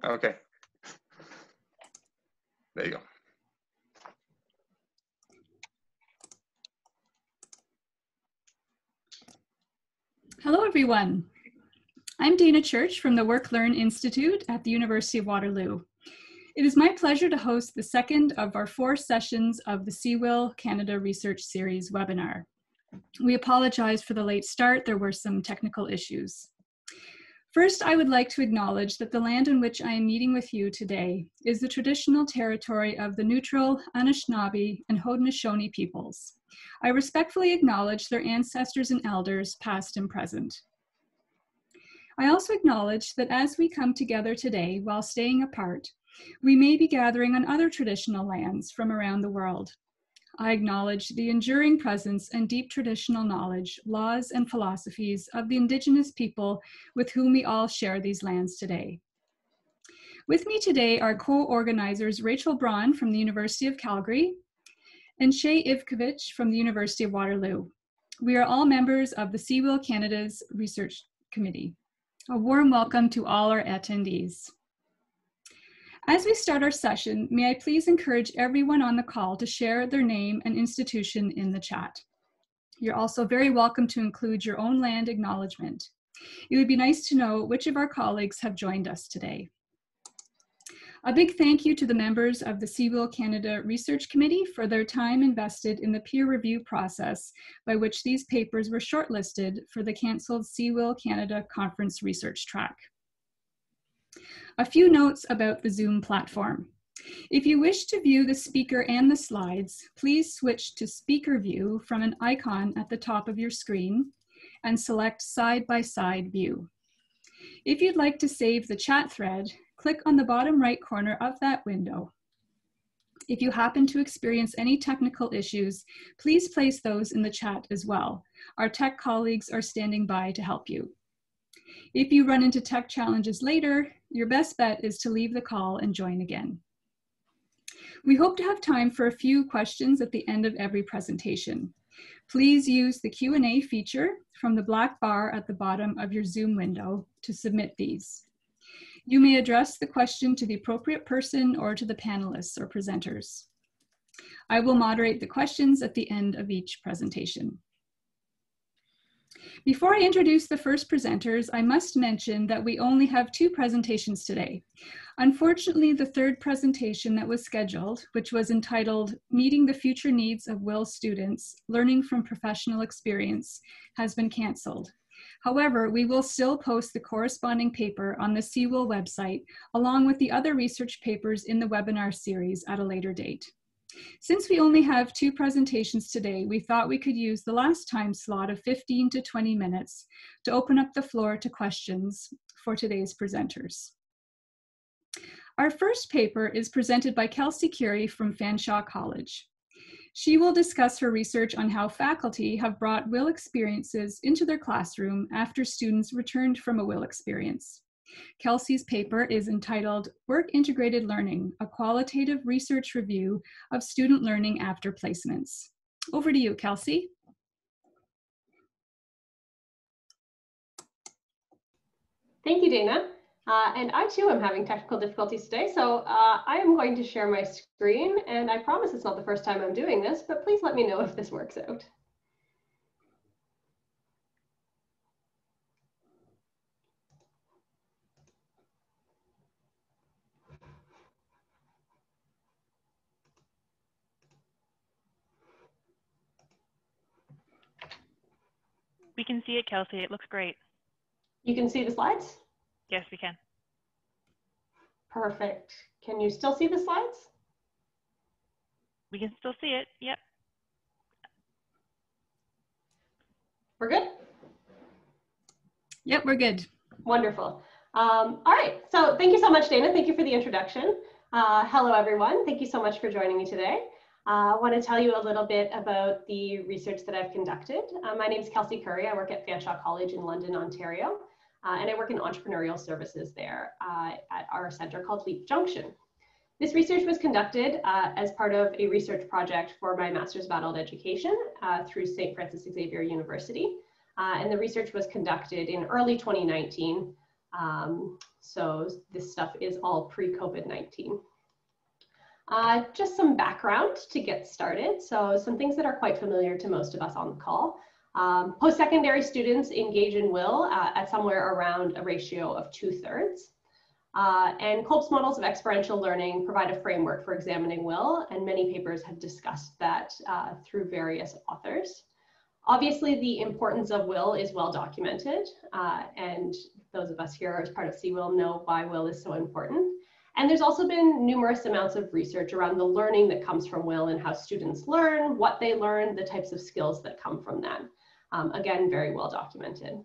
Okay. There you go. Hello, everyone. I'm Dana Church from the Work Learn Institute at the University of Waterloo. It is my pleasure to host the second of our 4 sessions of the CEWIL Canada Research Series webinar. We apologize for the late start. There were some technical issues. First, I would like to acknowledge that the land on which I am meeting with you today is the traditional territory of the neutral Anishinaabe and Haudenosaunee peoples. I respectfully acknowledge their ancestors and elders, past and present. I also acknowledge that as we come together today while staying apart, we may be gathering on other traditional lands from around the world. I acknowledge the enduring presence and deep traditional knowledge, laws, and philosophies of the Indigenous people with whom we all share these lands today. With me today are co-organizers Rachel Braun from the University of Calgary and Shay Ivkovich from the University of Waterloo. We are all members of the CEWIL Canada's Research Committee. A warm welcome to all our attendees. As we start our session, may I please encourage everyone on the call to share their name and institution in the chat. You're also very welcome to include your own land acknowledgement. It would be nice to know which of our colleagues have joined us today. A big thank you to the members of the CEWIL Canada Research Committee for their time invested in the peer review process by which these papers were shortlisted for the cancelled CEWIL Canada Conference Research Track. A few notes about the Zoom platform. If you wish to view the speaker and the slides, please switch to speaker view from an icon at the top of your screen and select side-by-side view. If you'd like to save the chat thread, click on the bottom right corner of that window. If you happen to experience any technical issues, please place those in the chat as well. Our tech colleagues are standing by to help you. If you run into tech challenges later, your best bet is to leave the call and join again. We hope to have time for a few questions at the end of every presentation. Please use the Q&A feature from the black bar at the bottom of your Zoom window to submit these. You may address the question to the appropriate person or to the panelists or presenters. I will moderate the questions at the end of each presentation. Before I introduce the first presenters, I must mention that we only have 2 presentations today. Unfortunately, the third presentation that was scheduled, which was entitled Meeting the Future Needs of WIL Students, Learning from Professional Experience, has been canceled. However, we will still post the corresponding paper on the CEWIL website, along with the other research papers in the webinar series at a later date. Since we only have 2 presentations today, we thought we could use the last time slot of 15 to 20 minutes to open up the floor to questions for today's presenters. Our first paper is presented by Kelsey Curie from Fanshawe College. She will discuss her research on how faculty have brought WIL experiences into their classroom after students returned from a WIL experience. Kelsey's paper is entitled Work Integrated Learning, a Qualitative Research Review of Student Learning After Placements. Over to you, Kelsey. Thank you, Dana. And I too am having technical difficulties today, so I am going to share my screen, and I promise it's not the first time I'm doing this, but please let me know if this works out. We can see it, Kelsey. It looks great. You can see the slides? Yes, we can. Perfect. Can you still see the slides? We can still see it. Yep. We're good? Yep, we're good. Wonderful. All right. So thank you so much, Dana. Thank you for the introduction. Hello, everyone. Thank you so much for joining me today. I want to tell you a little bit about the research that I've conducted. My name is Kelsey Curry. I work at Fanshawe College in London, Ontario, and I work in entrepreneurial services there at our center called Leap Junction. This research was conducted as part of a research project for my Master's of Adult Education through St. Francis Xavier University. And the research was conducted in early 2019 So this stuff is all pre-COVID-19. Just some background to get started. So some things that are quite familiar to most of us on the call. Post-secondary students engage in WIL at somewhere around a ratio of 2/3. And Kolb's models of experiential learning provide a framework for examining WIL, and many papers have discussed that through various authors. Obviously, the importance of WIL is well documented, and those of us here as part of CEWIL know why WIL is so important. And there's also been numerous amounts of research around the learning that comes from WIL and how students learn, what they learn, the types of skills that come from that. Again, very well documented.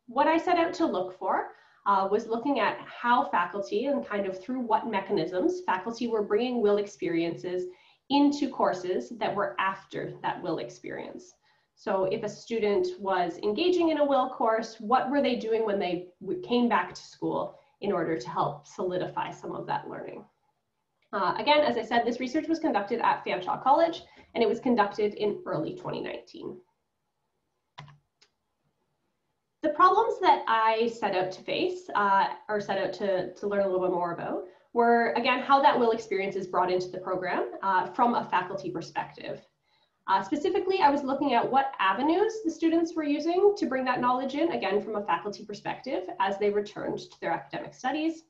What I set out to look for was looking at how faculty and kind of through what mechanisms faculty were bringing WIL experiences into courses that were after that WIL experience. So if a student was engaging in a WIL course, what were they doing when they came back to school in order to help solidify some of that learning? Again, as I said, this research was conducted at Fanshawe College, and it was conducted in early 2019. The problems that I set out to face, or set out to learn a little bit more about, were, again, how that WIL experience is brought into the program from a faculty perspective. Specifically, I was looking at what avenues the students were using to bring that knowledge in, again, from a faculty perspective, as they returned to their academic studies,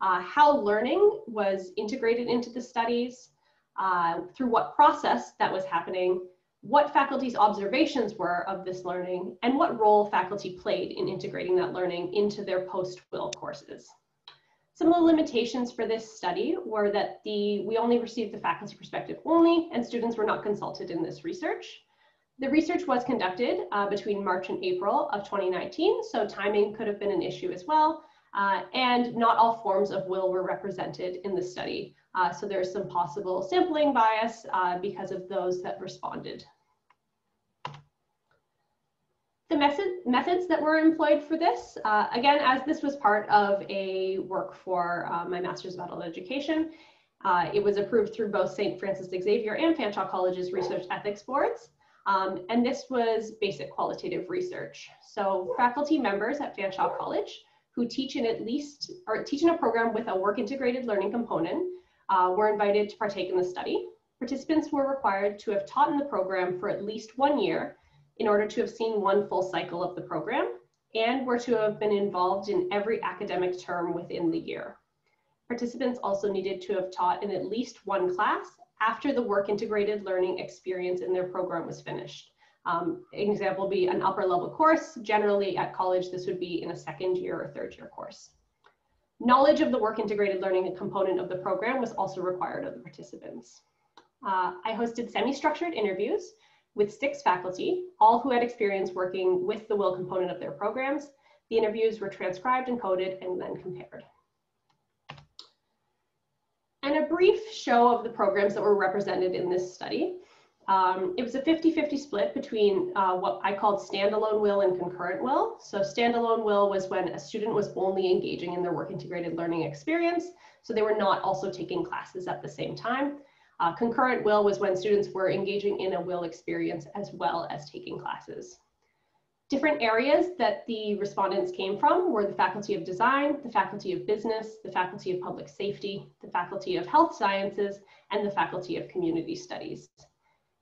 how learning was integrated into the studies, through what process that was happening, what faculty's observations were of this learning, and what role faculty played in integrating that learning into their post-WIL courses. Some of the limitations for this study were that we only received the faculty perspective only, and students were not consulted in this research. The research was conducted between March and April of 2019, so timing could have been an issue as well, and not all forms of WIL were represented in the study. So there's some possible sampling bias because of those that responded. The methods that were employed for this, again, as this was part of a work for my Master's of Adult Education, it was approved through both St. Francis Xavier and Fanshawe College's research ethics boards. And this was basic qualitative research. So faculty members at Fanshawe College who teach in teach in a program with a work integrated learning component were invited to partake in the study. Participants were required to have taught in the program for at least 1 year in order to have seen one full cycle of the program, and were to have been involved in every academic term within the year. Participants also needed to have taught in at least one class after the work integrated learning experience in their program was finished. An example would be an upper level course. Generally at college, this would be in a second year or third year course. Knowledge of the work integrated learning component of the program was also required of the participants. I hosted semi-structured interviews with 6 faculty, all who had experience working with the WIL component of their programs. The interviews were transcribed and coded and then compared. And a brief show of the programs that were represented in this study. It was a 50-50 split between what I called standalone WIL and concurrent WIL. So standalone WIL was when a student was only engaging in their work integrated learning experience, so they were not also taking classes at the same time. Concurrent WIL was when students were engaging in a WIL experience as well as taking classes. Different areas that the respondents came from were the Faculty of Design, the Faculty of Business, the Faculty of Public Safety, the Faculty of Health Sciences, and the Faculty of Community Studies.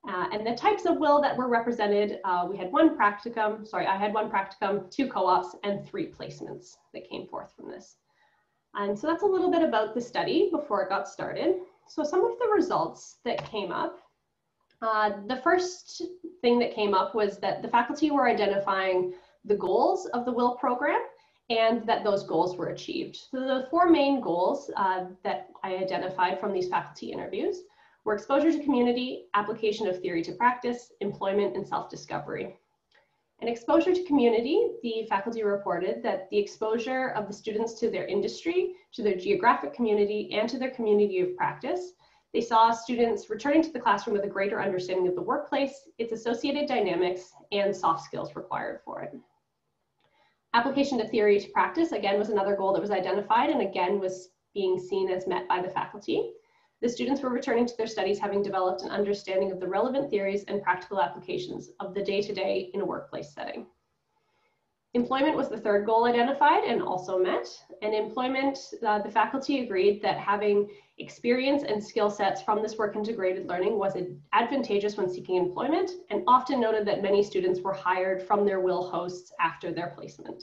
And the types of WIL that were represented, I had one practicum, 2 co-ops, and 3 placements that came forth from this. And so that's a little bit about the study before it got started. So some of the results that came up, the first thing that came up was that the faculty were identifying the goals of the WIL program and that those goals were achieved. So the 4 main goals that I identified from these faculty interviews were exposure to community, application of theory to practice, employment, and self-discovery. And exposure to community, the faculty reported that the exposure of the students to their industry, to their geographic community, and to their community of practice, they saw students returning to the classroom with a greater understanding of the workplace, its associated dynamics, and soft skills required for it. Application of theory to practice, again, was another goal that was identified and again was being seen as met by the faculty. The students were returning to their studies having developed an understanding of the relevant theories and practical applications of the day-to-day in a workplace setting. Employment was the third goal identified and also met. And employment, the faculty agreed that having experience and skill sets from this work integrated learning was advantageous when seeking employment, and often noted that many students were hired from their WIL hosts after their placement.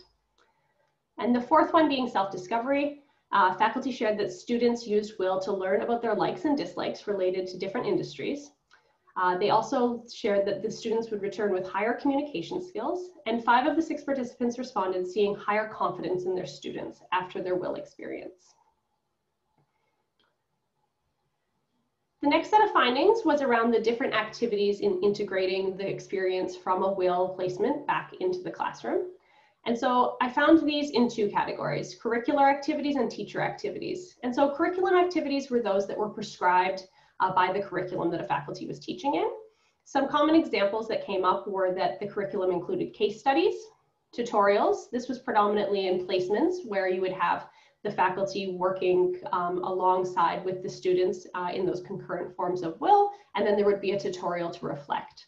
And the fourth one being self-discovery. Faculty shared that students used WIL to learn about their likes and dislikes related to different industries. They also shared that the students would return with higher communication skills, and 5 of the 6 participants responded seeing higher confidence in their students after their WIL experience. The next set of findings was around the different activities in integrating the experience from a WIL placement back into the classroom. And so I found these in 2 categories, curricular activities and teacher activities. And so curriculum activities were those that were prescribed by the curriculum that a faculty was teaching in. Some common examples that came up were that the curriculum included case studies, tutorials. This was predominantly in placements where you would have the faculty working alongside with the students in those concurrent forms of WIL, and then there would be a tutorial to reflect.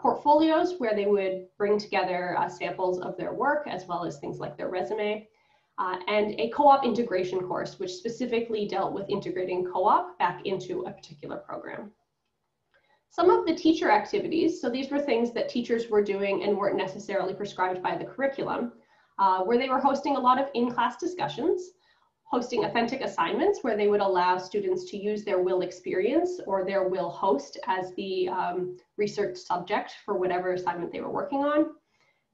Portfolios where they would bring together samples of their work as well as things like their resume. And a co-op integration course, which specifically dealt with integrating co-op back into a particular program. Some of the teacher activities, so these were things that teachers were doing and weren't necessarily prescribed by the curriculum, where they were hosting a lot of in-class discussions, hosting authentic assignments where they would allow students to use their WIL experience or their WIL host as the research subject for whatever assignment they were working on,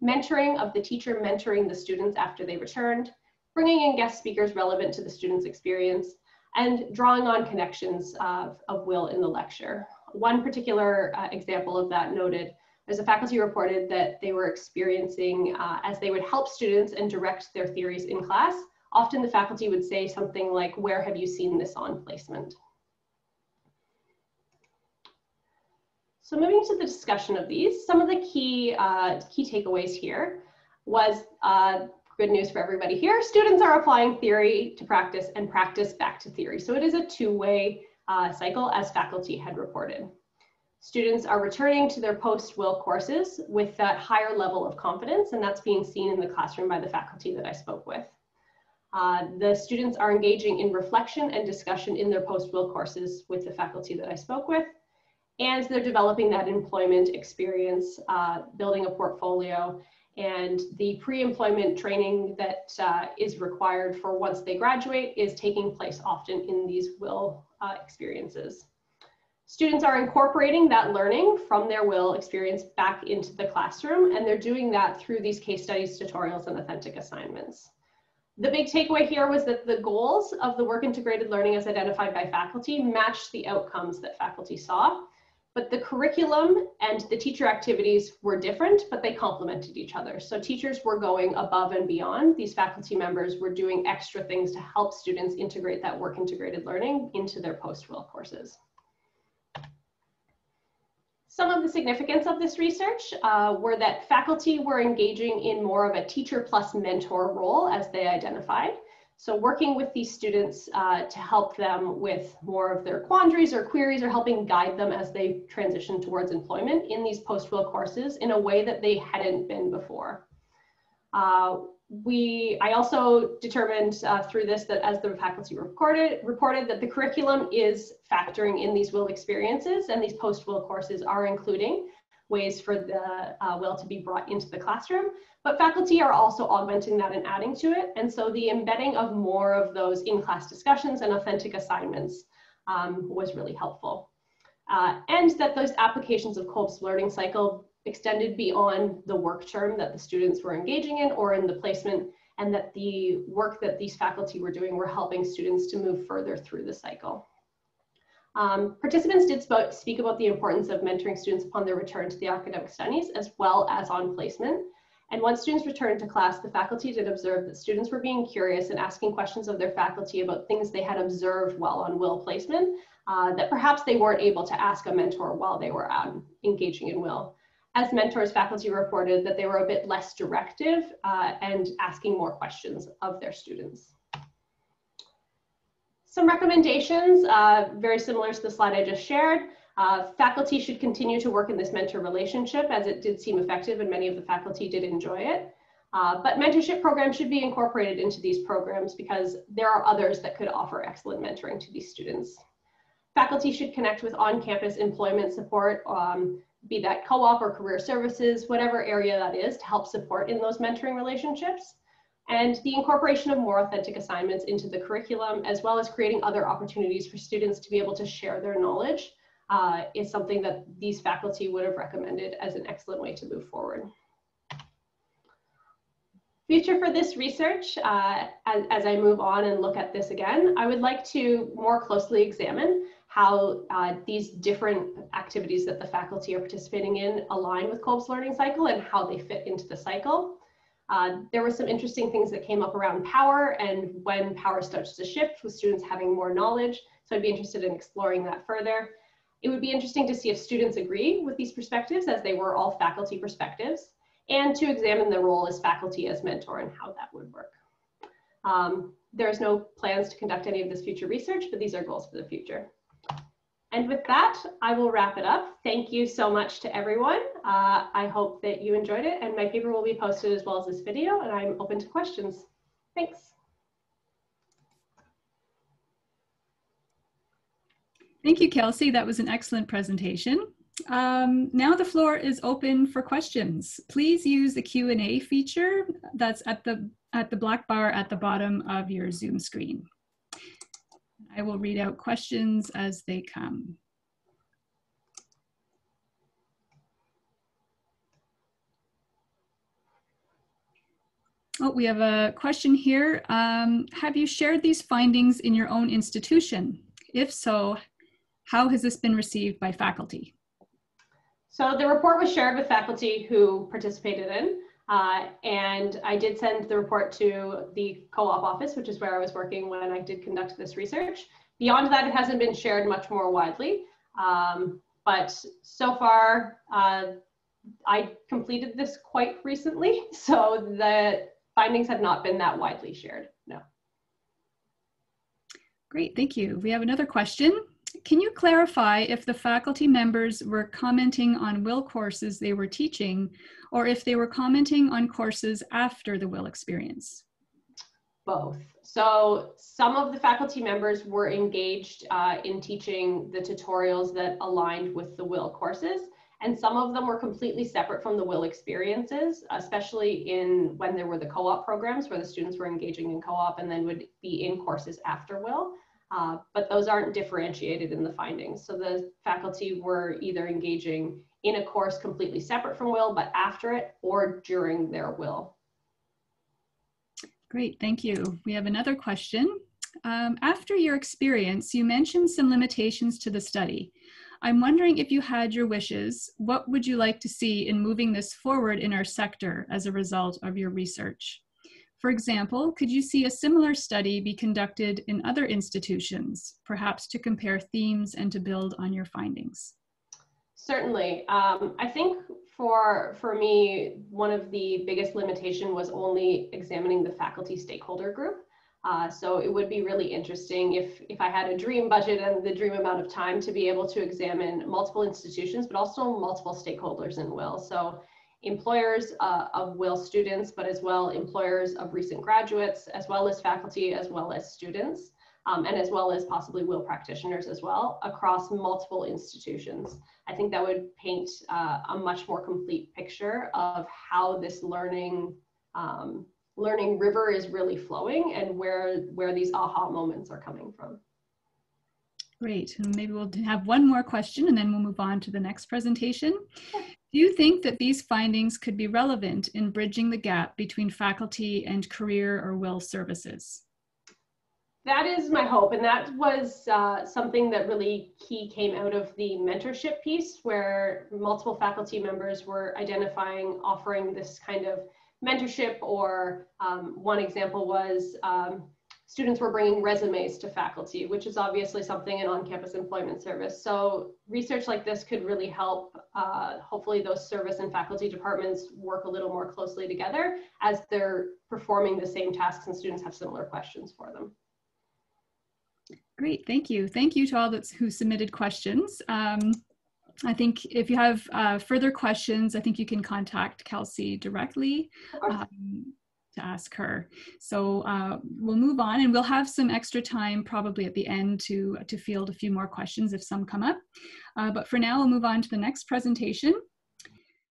mentoring of the teacher mentoring the students after they returned, bringing in guest speakers relevant to the students' experience, and drawing on connections of WIL in the lecture. One particular example of that noted, as a faculty reported that they were experiencing as they would help students and direct their theories in class, often the faculty would say something like, "Where have you seen this on placement?" So moving to the discussion of these, some of the key takeaways here was good news for everybody here. Students are applying theory to practice and practice back to theory. So it is a two-way cycle as faculty had reported. Students are returning to their post-WIL courses with that higher level of confidence, and that's being seen in the classroom by the faculty that I spoke with. The students are engaging in reflection and discussion in their post-WIL courses with the faculty that I spoke with, and they're developing that employment experience, building a portfolio, and the pre-employment training that is required for once they graduate is taking place often in these WIL experiences. Students are incorporating that learning from their WIL experience back into the classroom, and they're doing that through these case studies, tutorials, and authentic assignments. The big takeaway here was that the goals of the work integrated learning as identified by faculty matched the outcomes that faculty saw, but the curriculum and the teacher activities were different, but they complemented each other. So teachers were going above and beyond. These faculty members were doing extra things to help students integrate that work integrated learning into their post-WIL courses. Some of the significance of this research were that faculty were engaging in more of a teacher plus mentor role as they identified. So working with these students to help them with more of their quandaries or queries, or helping guide them as they transition towards employment in these post-WIL courses in a way that they hadn't been before. I also determined through this that as the faculty reported that the curriculum is factoring in these WIL experiences, and these post-WIL courses are including ways for the WIL to be brought into the classroom, but faculty are also augmenting that and adding to it. And so the embedding of more of those in-class discussions and authentic assignments was really helpful. And that those applications of Kolb's learning cycle extended beyond the work term that the students were engaging in or in the placement, and that the work that these faculty were doing were helping students to move further through the cycle. Participants did speak about the importance of mentoring students upon their return to the academic studies as well as on placement. And once students returned to class, the faculty did observe that students were being curious and asking questions of their faculty about things they had observed while on WIL placement that perhaps they weren't able to ask a mentor while they were engaging in WIL. As mentors, faculty reported that they were a bit less directive and asking more questions of their students. Some recommendations, very similar to the slide I just shared. Faculty should continue to work in this mentor relationship, as it did seem effective and many of the faculty did enjoy it. But mentorship programs should be incorporated into these programs because there are others that could offer excellent mentoring to these students. Faculty should connect with on-campus employment support, be that co-op or career services, whatever area that is, to help support in those mentoring relationships. And the incorporation of more authentic assignments into the curriculum, as well as creating other opportunities for students to be able to share their knowledge, is something that these faculty would have recommended as an excellent way to move forward. Future for this research, as I move on and look at this again, I would like to more closely examine how these different activities that the faculty are participating in align with Kolb's learning cycle and how they fit into the cycle. There were some interesting things that came up around power and when power starts to shift with students having more knowledge. So I'd be interested in exploring that further. It would be interesting to see if students agree with these perspectives, as they were all faculty perspectives, and to examine the role as faculty as mentor and how that would work. There's no plans to conduct any of this future research, but these are goals for the future. And with that, I will wrap it up. Thank you so much to everyone. I hope that you enjoyed it, and my paper will be posted as well as this video, and I'm open to questions. Thanks. Thank you, Kelsey. That was an excellent presentation. Now the floor is open for questions. Please use the Q&A feature that's at the black bar at the bottom of your Zoom screen. I will read out questions as they come. Oh, we have a question here. Have you shared these findings in your own institution? If so, how has this been received by faculty? So the report was shared with faculty who participated in, and I did send the report to the co-op office, which is where I was working when I did conduct this research. Beyond that, it hasn't been shared much more widely, but so far, I completed this quite recently, so the findings have not been that widely shared, no. Great, thank you. We have another question. Can you clarify if the faculty members were commenting on WIL courses they were teaching, or if they were commenting on courses after the WIL experience? Both. So some of the faculty members were engaged in teaching the tutorials that aligned with the WIL courses, and some of them were completely separate from the WIL experiences, especially when there were the co-op programs where the students were engaging in co-op and then would be in courses after WIL. But those aren't differentiated in the findings. So the faculty were either engaging in a course completely separate from WIL, but after it or during their WIL. Great, thank you. We have another question. After your experience, you mentioned some limitations to the study. I'm wondering if you had your wishes, what would you like to see in moving this forward in our sector as a result of your research? For example, could you see a similar study be conducted in other institutions, perhaps to compare themes and to build on your findings? Certainly. I think for me, one of the biggest limitations was only examining the faculty stakeholder group. So it would be really interesting if I had a dream budget and the dream amount of time to be able to examine multiple institutions, but also multiple stakeholders in WIL. So employers of WIL students, but as well employers of recent graduates, as well as faculty, as well as students, and as well as possibly WIL practitioners as well across multiple institutions. I think that would paint a much more complete picture of how this learning river is really flowing and where these aha moments are coming from. Great, and maybe we'll have one more question and then we'll move on to the next presentation. Sure. Do you think that these findings could be relevant in bridging the gap between faculty and career or WIL services? That is my hope, and that was something that really came out of the mentorship piece, where multiple faculty members were identifying, offering this kind of mentorship, or one example was students were bringing resumes to faculty, which is obviously something in on-campus employment service. So research like this could really help, hopefully those service and faculty departments work a little more closely together as they're performing the same tasks and students have similar questions for them. Great, thank you. Thank you to all who submitted questions. I think if you have further questions, I think you can contact Kelsey directly to ask her. So we'll move on, and we'll have some extra time probably at the end to field a few more questions if some come up. But for now, we'll move on to the next presentation.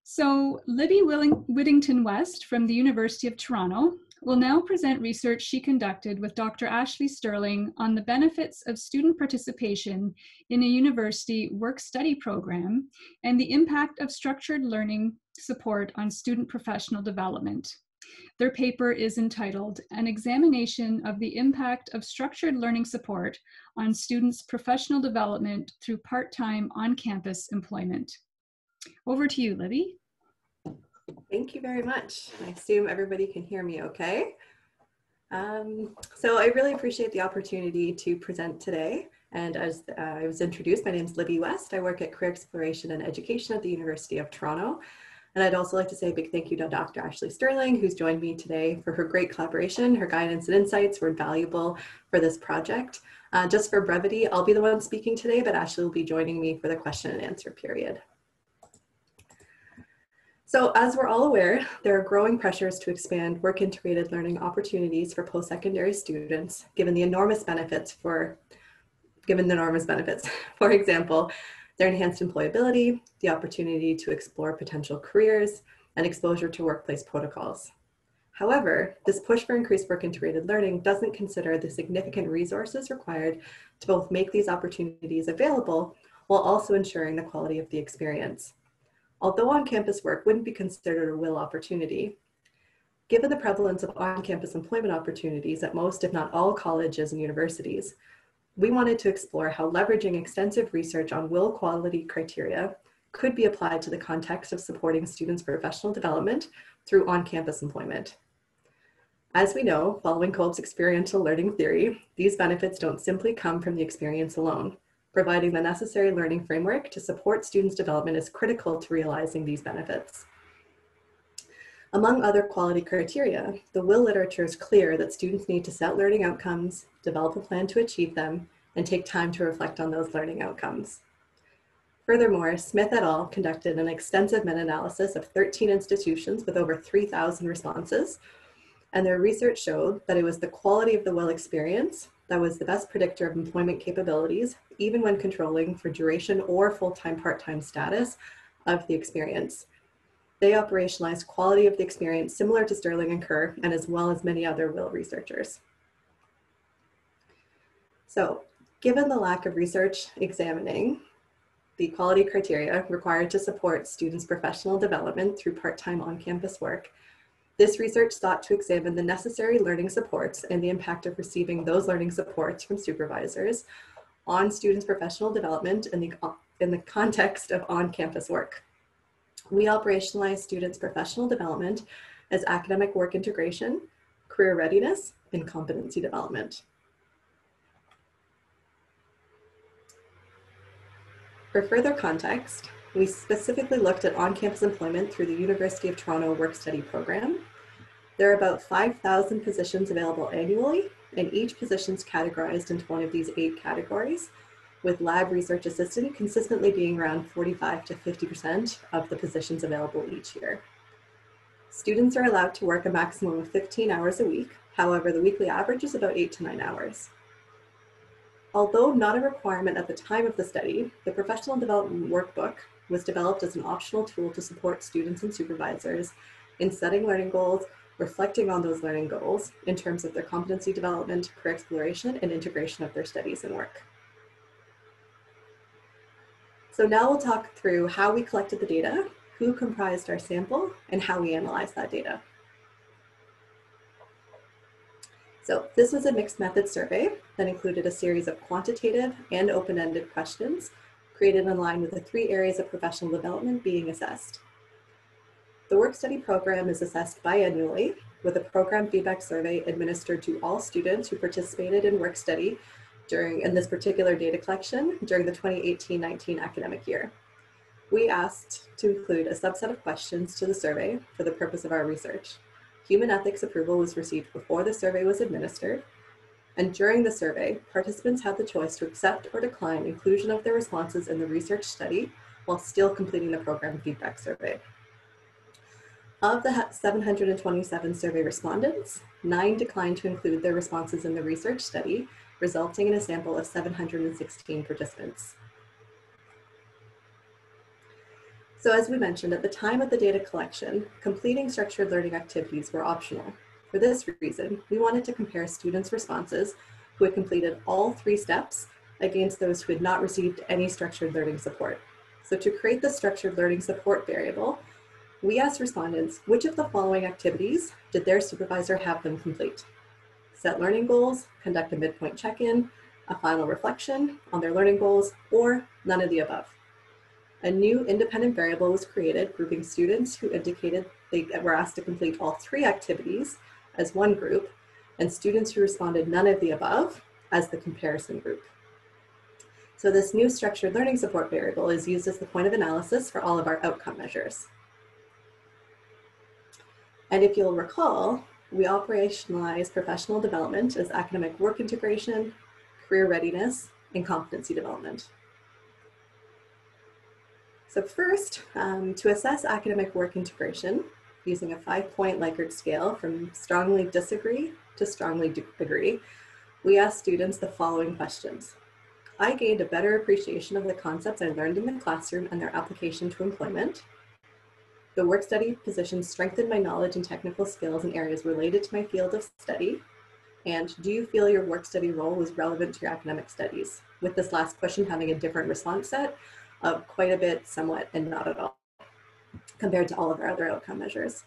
So Libby Whittington West from the University of Toronto will now present research she conducted with Dr. Ashley Sterling on the benefits of student participation in a university work-study program and the impact of structured learning support on student professional development. Their paper is entitled An Examination of the Impact of Structured Learning Support on Students' Professional Development Through Part-Time On-Campus Employment. Over to you, Libby. Thank you very much. I assume everybody can hear me okay. So I really appreciate the opportunity to present today. And as I was introduced, my name is Libby West. I work at Career Exploration and Education at the University of Toronto. And I'd also like to say a big thank you to Dr. Ashley Sterling, who's joined me today, for her great collaboration. Her guidance and insights were valuable for this project. Just for brevity, I'll be the one speaking today, but Ashley will be joining me for the question and answer period. So as we're all aware, there are growing pressures to expand work-integrated learning opportunities for post-secondary students, given the enormous benefits. For example, their enhanced employability, the opportunity to explore potential careers, and exposure to workplace protocols. However, this push for increased work-integrated learning doesn't consider the significant resources required to both make these opportunities available while also ensuring the quality of the experience. Although on-campus work wouldn't be considered a WIL opportunity, given the prevalence of on-campus employment opportunities at most, if not all, colleges and universities, we wanted to explore how leveraging extensive research on WIL quality criteria could be applied to the context of supporting students' professional development through on-campus employment. As we know, following Kolb's experiential learning theory, these benefits don't simply come from the experience alone. Providing the necessary learning framework to support students' development is critical to realizing these benefits. Among other quality criteria, the WIL literature is clear that students need to set learning outcomes, develop a plan to achieve them, and take time to reflect on those learning outcomes. Furthermore, Smith et al. Conducted an extensive meta-analysis of 13 institutions with over 3,000 responses, and their research showed that it was the quality of the WIL experience that was the best predictor of employment capabilities, even when controlling for duration or full-time, part-time status of the experience. They operationalized quality of the experience similar to Sterling and Kerr, and as well as many other WIL researchers. So, given the lack of research examining the quality criteria required to support students' professional development through part-time on-campus work, this research sought to examine the necessary learning supports and the impact of receiving those learning supports from supervisors on students' professional development in the context of on-campus work. We operationalize students' professional development as academic work integration, career readiness, and competency development. For further context, we specifically looked at on-campus employment through the University of Toronto Work-Study Program. There are about 5,000 positions available annually, and each position is categorized into one of these 8 categories, with lab research assistant consistently being around 45 to 50% of the positions available each year. Students are allowed to work a maximum of 15 hours a week. However, the weekly average is about 8 to 9 hours. Although not a requirement at the time of the study, the Professional Development Workbook was developed as an optional tool to support students and supervisors in setting learning goals, reflecting on those learning goals in terms of their competency development, career exploration, and integration of their studies and work. So now we'll talk through how we collected the data, who comprised our sample, and how we analyzed that data. So this was a mixed method survey that included a series of quantitative and open-ended questions created in line with the 3 areas of professional development being assessed. The work-study program is assessed biannually with a program feedback survey administered to all students who participated in work-study in this particular data collection during the 2018-19 academic year. We asked to include a subset of questions to the survey for the purpose of our research. Human ethics approval was received before the survey was administered, and during the survey, participants had the choice to accept or decline inclusion of their responses in the research study while still completing the program feedback survey. Of the 727 survey respondents, 9 declined to include their responses in the research study, resulting in a sample of 716 participants. So as we mentioned, at the time of the data collection, completing structured learning activities were optional. For this reason, we wanted to compare students' responses who had completed all 3 steps against those who had not received any structured learning support. So to create the structured learning support variable, we asked respondents, which of the following activities did their supervisor have them complete? Set learning goals, conduct a midpoint check-in, a final reflection on their learning goals, or none of the above. A new independent variable was created, grouping students who indicated they were asked to complete all 3 activities as one group, and students who responded none of the above as the comparison group. So this new structured learning support variable is used as the point of analysis for all of our outcome measures. And if you'll recall, we operationalize professional development as academic work integration, career readiness, and competency development. So first, to assess academic work integration, using a 5-point Likert scale from strongly disagree to strongly agree, we asked students the following questions. I gained a better appreciation of the concepts I learned in the classroom and their application to employment. The work study position strengthened my knowledge and technical skills in areas related to my field of study. And do you feel your work study role was relevant to your academic studies? With this last question having a different response set of quite a bit, somewhat, and not at all, compared to all of our other outcome measures.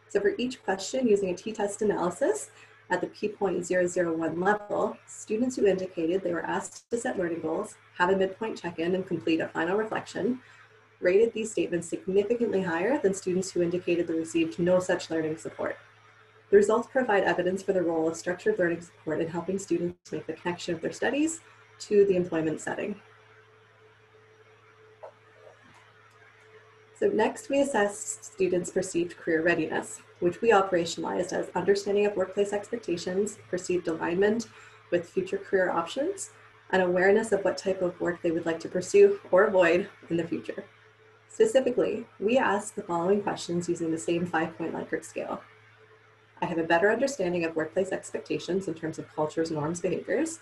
So for each question, using a t-test analysis at the p.001 level, students who indicated they were asked to set learning goals, have a midpoint check-in, and complete a final reflection, rated these statements significantly higher than students who indicated they received no such learning support. The results provide evidence for the role of structured learning support in helping students make the connection of their studies to the employment setting. So next, we assessed students' perceived career readiness, which we operationalized as understanding of workplace expectations, perceived alignment with future career options, and awareness of what type of work they would like to pursue or avoid in the future. Specifically, we asked the following questions using the same 5-point Likert scale. I have a better understanding of workplace expectations in terms of cultures, norms, behaviors.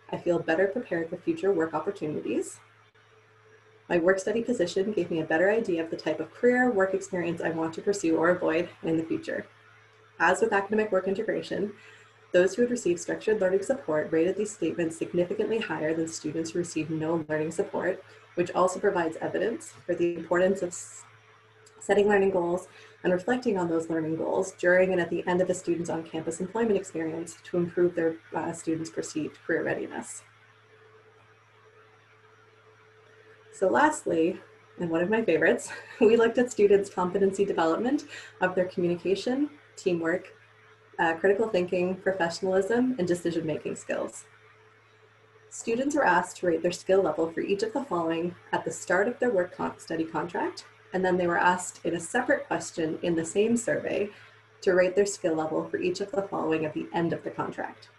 I feel better prepared for future work opportunities. My work study position gave me a better idea of the type of career, work experience I want to pursue or avoid in the future. As with academic work integration, those who had received structured learning support rated these statements significantly higher than students who received no learning support, which also provides evidence for the importance of setting learning goals and reflecting on those learning goals during and at the end of a student's on-campus employment experience to improve their students' perceived career readiness. So lastly, and one of my favorites, we looked at students' competency development of their communication, teamwork, critical thinking, professionalism, and decision-making skills. Students were asked to rate their skill level for each of the following at the start of their work study contract, and then they were asked in a separate question in the same survey to rate their skill level for each of the following at the end of the contract.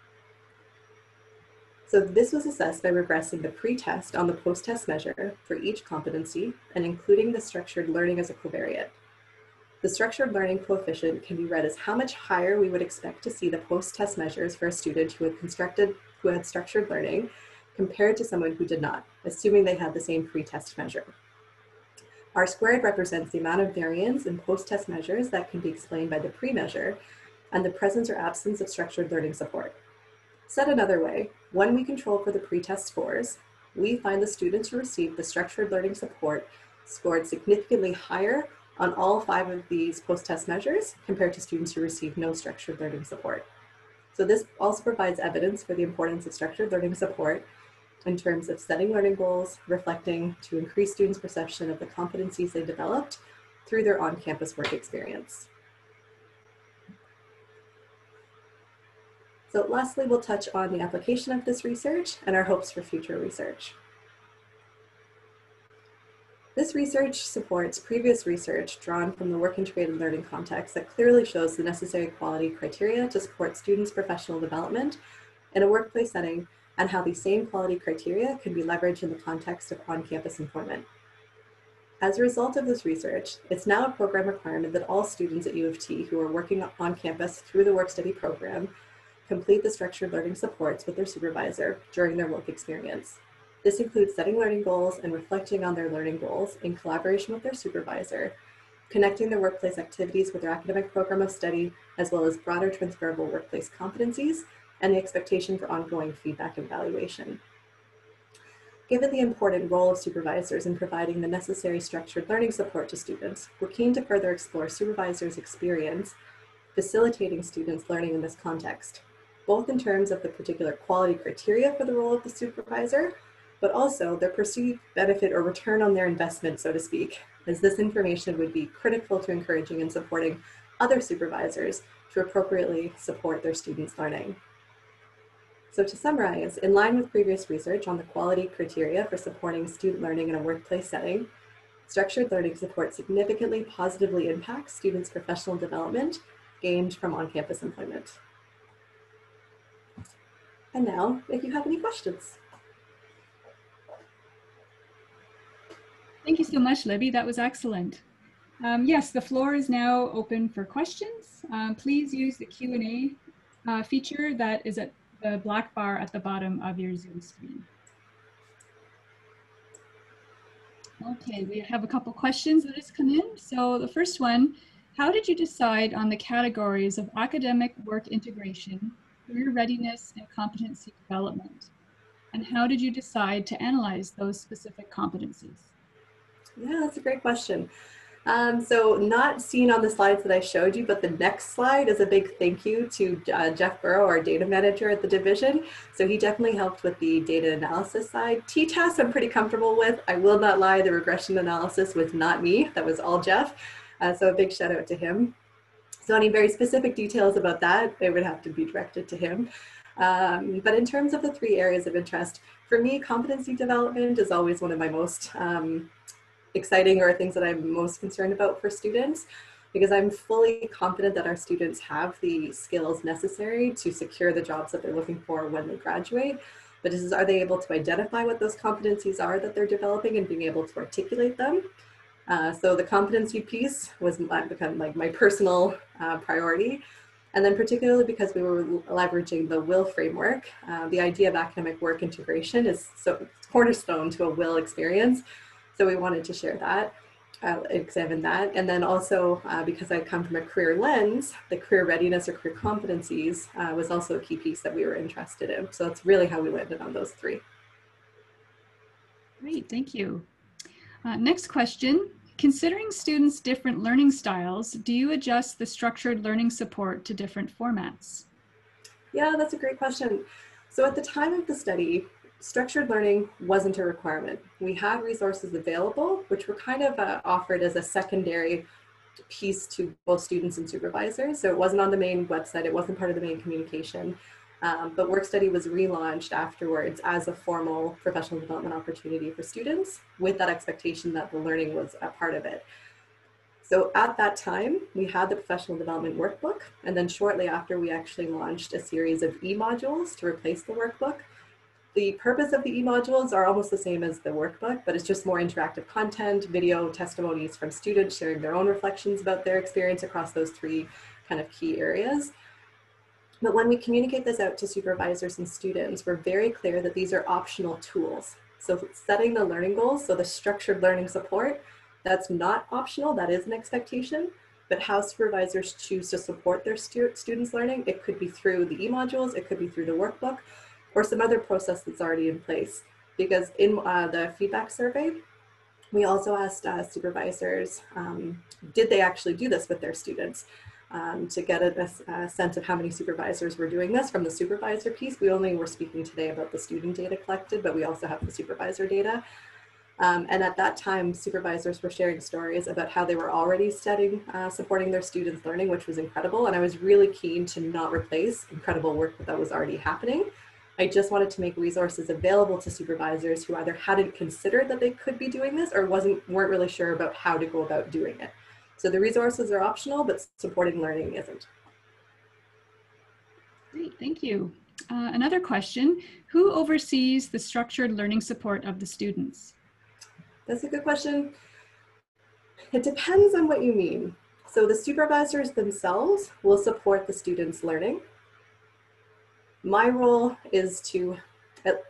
So this was assessed by regressing the pre-test on the post-test measure for each competency and including the structured learning as a covariate. The structured learning coefficient can be read as how much higher we would expect to see the post-test measures for a student who had structured learning compared to someone who did not, assuming they had the same pre-test measure. R squared represents the amount of variance in post-test measures that can be explained by the pre-measure and the presence or absence of structured learning support. Said another way, when we control for the pre-test scores, we find the students who received the structured learning support scored significantly higher on all 5 of these post-test measures compared to students who received no structured learning support. So this also provides evidence for the importance of structured learning support in terms of setting learning goals, reflecting to increase students' perception of the competencies they developed through their on-campus work experience. So lastly, we'll touch on the application of this research and our hopes for future research. This research supports previous research drawn from the work-integrated learning context that clearly shows the necessary quality criteria to support students' professional development in a workplace setting and how these same quality criteria can be leveraged in the context of on-campus employment. As a result of this research, it's now a program requirement that all students at U of T who are working on campus through the work-study program complete the structured learning supports with their supervisor during their work experience. This includes setting learning goals and reflecting on their learning goals in collaboration with their supervisor, connecting their workplace activities with their academic program of study, as well as broader transferable workplace competencies, and the expectation for ongoing feedback and evaluation. Given the important role of supervisors in providing the necessary structured learning support to students, we're keen to further explore supervisors' experience facilitating students' learning in this context, both in terms of the particular quality criteria for the role of the supervisor, but also their perceived benefit or return on their investment, so to speak, as this information would be critical to encouraging and supporting other supervisors to appropriately support their students' learning. So to summarize, in line with previous research on the quality criteria for supporting student learning in a workplace setting, structured learning support significantly positively impacts students' professional development gained from on-campus employment. And now, if you have any questions. Thank you so much, Libby. That was excellent. Yes, the floor is now open for questions. Please use the Q&A feature that is at the black bar at the bottom of your Zoom screen. Okay, we have a couple questions that has come in. So the first one, how did you decide on the categories of academic work integration, career readiness, and competency development? And how did you decide to analyze those specific competencies? Yeah, that's a great question. So not seen on the slides that I showed you, but the next slide is a big thank you to Jeff Burrow, our data manager at the division. So he definitely helped with the data analysis side. T-tasks I'm pretty comfortable with. I will not lie, the regression analysis was not me, that was all Jeff. So a big shout out to him. So any very specific details about that, they would have to be directed to him. But in terms of the 3 areas of interest, for me, competency development is always one of my most exciting or things that I'm most concerned about for students, because I'm fully confident that our students have the skills necessary to secure the jobs that they're looking for when they graduate. But are they able to identify what those competencies are that they're developing and being able to articulate them? So the competency piece was become like my personal priority. And then particularly because we were leveraging the WIL framework, the idea of academic work integration is so cornerstone to a WIL experience. So we wanted to share that, examine that. And then also because I come from a career lens, the career readiness or career competencies was also a key piece that we were interested in. So that's really how we landed on those 3. Great, thank you. Next question. Considering students' different learning styles, do you adjust the structured learning support to different formats? Yeah, that's a great question. So at the time of the study, structured learning wasn't a requirement. We had resources available, which were kind of offered as a secondary piece to both students and supervisors. So it wasn't on the main website, it wasn't part of the main communication, but work study was relaunched afterwards as a formal professional development opportunity for students with that expectation that the learning was a part of it. So at that time, we had the professional development workbook, and then shortly after we actually launched a series of e-modules to replace the workbook. The purpose of the e-modules are almost the same as the workbook, but it's just more interactive content, video testimonies from students sharing their own reflections about their experience across those 3 kind of key areas. But when we communicate this out to supervisors and students, we're very clear that these are optional tools. So setting the learning goals, so the structured learning support, that's not optional, that is an expectation. But how supervisors choose to support their students' learning, it could be through the e-modules, it could be through the workbook, or some other process that's already in place. Because in the feedback survey, we also asked supervisors, did they actually do this with their students? To get a sense of how many supervisors were doing this from the supervisor piece. We only were speaking today about the student data collected, but we also have the supervisor data. And at that time, supervisors were sharing stories about how they were already supporting their students' learning, which was incredible. And I was really keen to not replace incredible work that was already happening. I just wanted to make resources available to supervisors who either hadn't considered that they could be doing this or weren't really sure about how to go about doing it. So the resources are optional, but supporting learning isn't. Great, thank you. Another question, who oversees the structured learning support of the students? That's a good question. It depends on what you mean. So the supervisors themselves will support the students' learning. My role is to,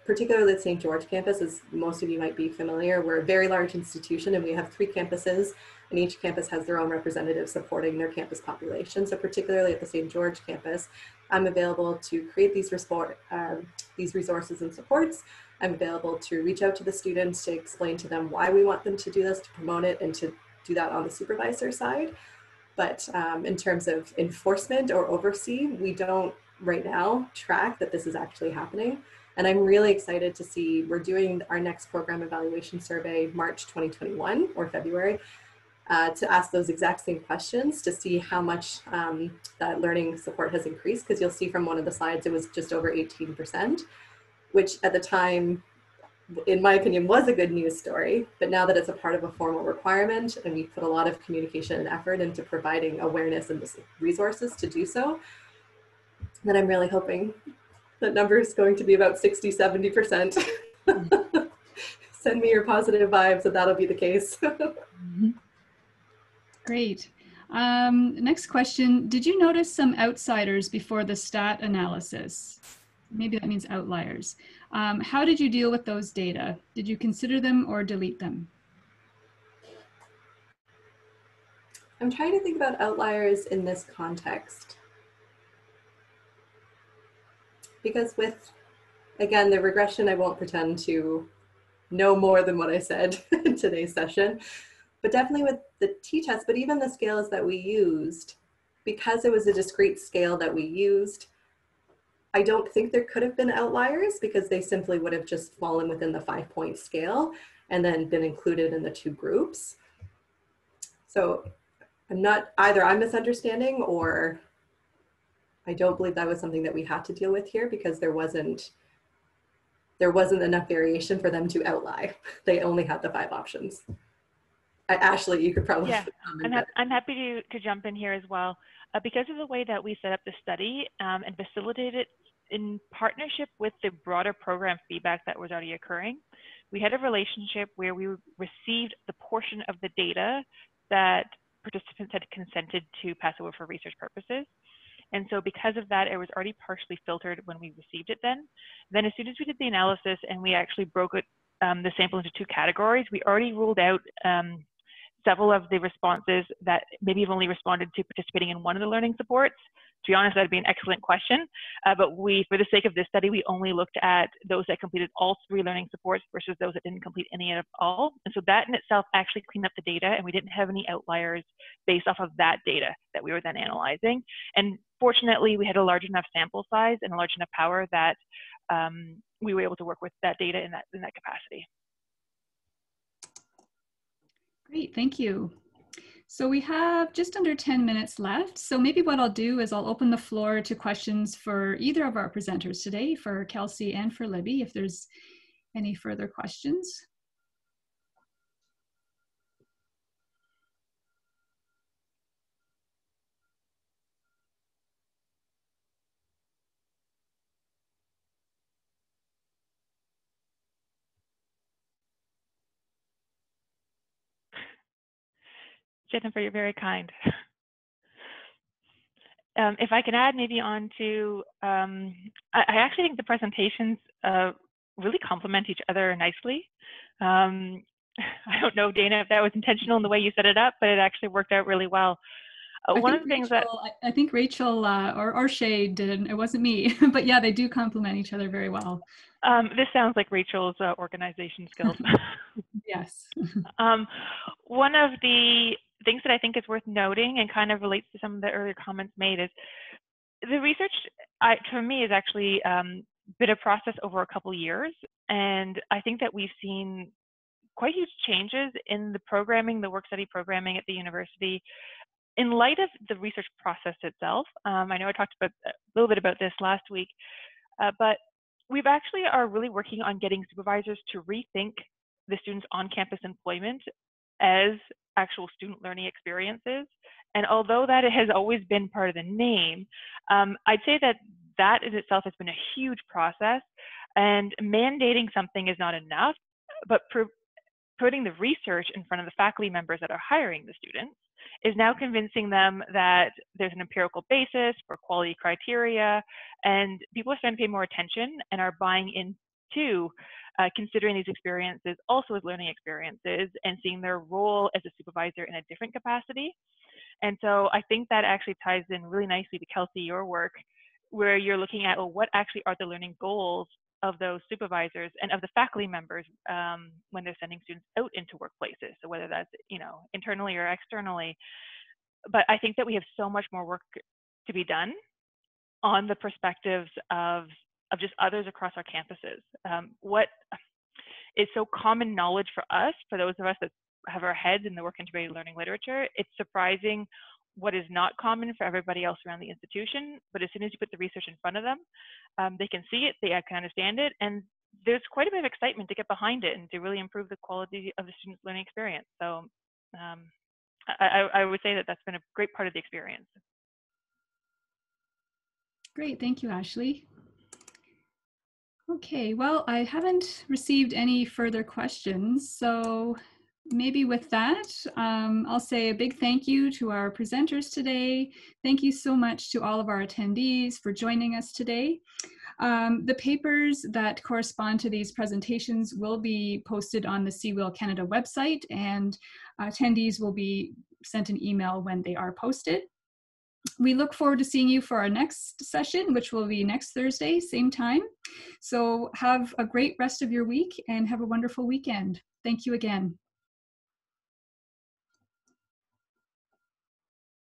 particularly at St. George campus, as most of you might be familiar, we're a very large institution and we have 3 campuses, and each campus has their own representative supporting their campus population. So particularly at the St. George campus, I'm available to create these resources and supports. I'm available to reach out to the students to explain to them why we want them to do this, to promote it, and to do that on the supervisor side. But in terms of enforcement or oversee, we don't right now track that this is actually happening. And I'm really excited to see, we're doing our next program evaluation survey, March 2021 or February, to ask those exact same questions to see how much that learning support has increased. Because you'll see from one of the slides, it was just over 18%, which at the time, in my opinion, was a good news story. But now that it's a part of a formal requirement and we put a lot of communication and effort into providing awareness and resources to do so, then I'm really hoping that number is going to be about 60, 70%. Send me your positive vibes that that'll be the case. Great. Next question. Did you notice some outsiders before the stat analysis? Maybe that means outliers. How did you deal with those data? Did you consider them or delete them? I'm trying to think about outliers in this context. Because with, again, the regression, I won't pretend to know more than what I said in today's session, but definitely with the t-test, but even the scales that we used, because it was a discrete scale that we used, I don't think there could have been outliers because they simply would have just fallen within the 5-point scale and then been included in the 2 groups. So I'm not, either I'm misunderstanding or I don't believe that was something that we had to deal with here because there wasn't enough variation for them to outlie. They only had the 5 options. Ashley, you could probably. Yeah, I'm happy to jump in here as well. Because of the way that we set up the study and facilitated it in partnership with the broader program feedback that was already occurring, we had a relationship where we received the portion of the data that participants had consented to pass over for research purposes. And so because of that, it was already partially filtered when we received it then. Then as soon as we did the analysis and we actually broke it, the sample into 2 categories, we already ruled out several of the responses that maybe have only responded to participating in one of the learning supports. To be honest, that'd be an excellent question. But for the sake of this study, we only looked at those that completed all 3 learning supports versus those that didn't complete any at all. And so that in itself actually cleaned up the data, and we didn't have any outliers based off of that data that we were then analyzing. And fortunately, we had a large enough sample size and a large enough power that we were able to work with that data in that capacity. Great, thank you. So we have just under 10 minutes left. So maybe what I'll do is I'll open the floor to questions for either of our presenters today, for Kelsey and for Libby, if there's any further questions. Jennifer, you're very kind. If I can add maybe on to, I actually think the presentations really complement each other nicely. I don't know, Dana, if that was intentional in the way you set it up, but it actually worked out really well. One of the things that I think Rachel or Shay did, it wasn't me, but yeah, they do complement each other very well. This sounds like Rachel's organization skills. Yes. One of the things that I think is worth noting and kind of relates to some of the earlier comments made is the research, for me, is actually been a process over a couple years. And I think that we've seen quite huge changes in the programming, the work study programming at the university in light of the research process itself. I know I talked about a little bit about this last week, but we've actually are really working on getting supervisors to rethink the students' on-campus employment as actual student learning experiences. And although that has always been part of the name, I'd say that that in itself has been a huge process, and mandating something is not enough, but putting the research in front of the faculty members that are hiring the students is now convincing them that there's an empirical basis for quality criteria, and people are starting to pay more attention and are buying into considering these experiences also as learning experiences and seeing their role as a supervisor in a different capacity. And so I think that actually ties in really nicely to Kelsey, your work, where you're looking at, well, what actually are the learning goals of those supervisors and of the faculty members when they're sending students out into workplaces. So whether that's, internally or externally. But I think that we have so much more work to be done on the perspectives of just others across our campuses. What is so common knowledge for us, for those of us that have our heads in the work integrated learning literature, it's surprising what is not common for everybody else around the institution. But as soon as you put the research in front of them, they can see it, they can understand it, and there's quite a bit of excitement to get behind it and to really improve the quality of the student's learning experience. So I would say that that's been a great part of the experience. Great, thank you, Ashley. Okay, well, I haven't received any further questions, so maybe with that, I'll say a big thank you to our presenters today. Thank you so much to all of our attendees for joining us today. The papers that correspond to these presentations will be posted on the CEWIL Canada website, and attendees will be sent an email when they are posted. We look forward to seeing you for our next session, which will be next Thursday, same time. So have a great rest of your week and have a wonderful weekend. Thank you again.